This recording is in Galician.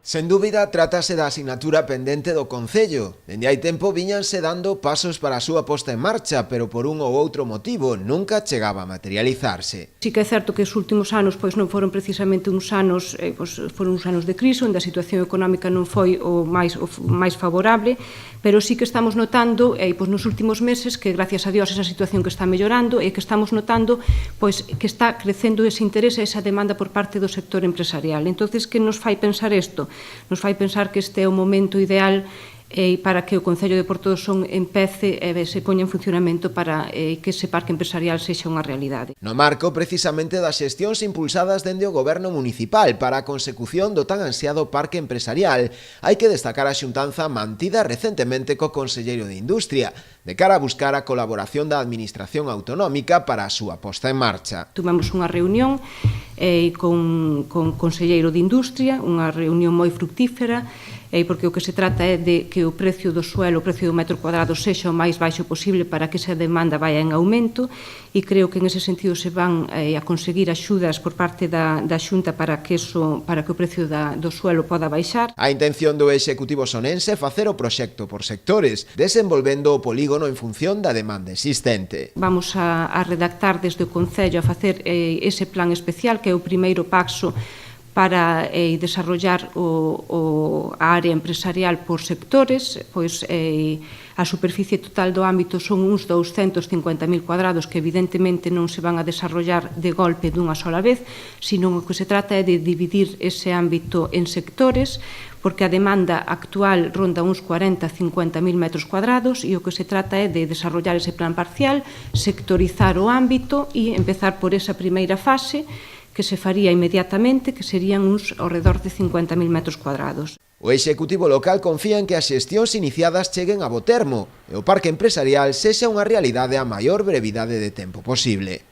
Sen dúbida, trátase da asignatura pendente do Concello. Dende hai tempo viñanse dando pasos para a súa posta en marcha, pero por un ou outro motivo nunca chegaba a materializarse. Sí que é certo que os últimos anos non foron precisamente uns anos, foron uns anos de crise, onde a situación económica non foi o máis favorable, pero sí que estamos notando nos últimos meses que, gracias a Dios, esa situación que está mellorando e que estamos notando que está crecendo ese interese, esa demanda por parte do sector empresarial. Entonces, que nos fai pensar isto? Nos fai pensar que este é o momento ideal para que o Concello de Porto do Son empece e se poña en funcionamento para que ese parque empresarial sexa unha realidade. No marco precisamente das xestións impulsadas dende o Goberno municipal para a consecución do tan ansiado parque empresarial, hai que destacar a xuntanza mantida recentemente co Conselleiro de Industria, de cara a buscar a colaboración da Administración Autonómica para a súa posta en marcha. Tivemos unha reunión con o Conselleiro de Industria, unha reunión moi fructífera, porque o que se trata é de que o precio do suelo, o precio do metro cuadrado sexa o máis baixo posible para que esa demanda vaya en aumento, e creo que en ese sentido se van a conseguir axudas por parte da Xunta para que o precio do suelo poda baixar. A intención do Executivo sonense é facer o proxecto por sectores, desenvolvendo o polígono en función da demanda existente. Vamos a redactar desde o Concello a facer ese plan especial, que é o primeiro paso para desarrollar a área empresarial por sectores. A superficie total do ámbito son uns 250.000 cuadrados que evidentemente non se van a desarrollar de golpe dunha sola vez, sino o que se trata é de dividir ese ámbito en sectores, porque a demanda actual ronda uns 40-50.000 metros cuadrados e o que se trata é de desarrollar ese plan parcial, sectorizar o ámbito e empezar por esa primeira fase, que se faría inmediatamente, que serían uns ao redor de 50.000 metros cuadrados. O Executivo local confía en que as xestións iniciadas cheguen a bo termo e o parque empresarial sexa unha realidade a maior brevidade de tempo posible.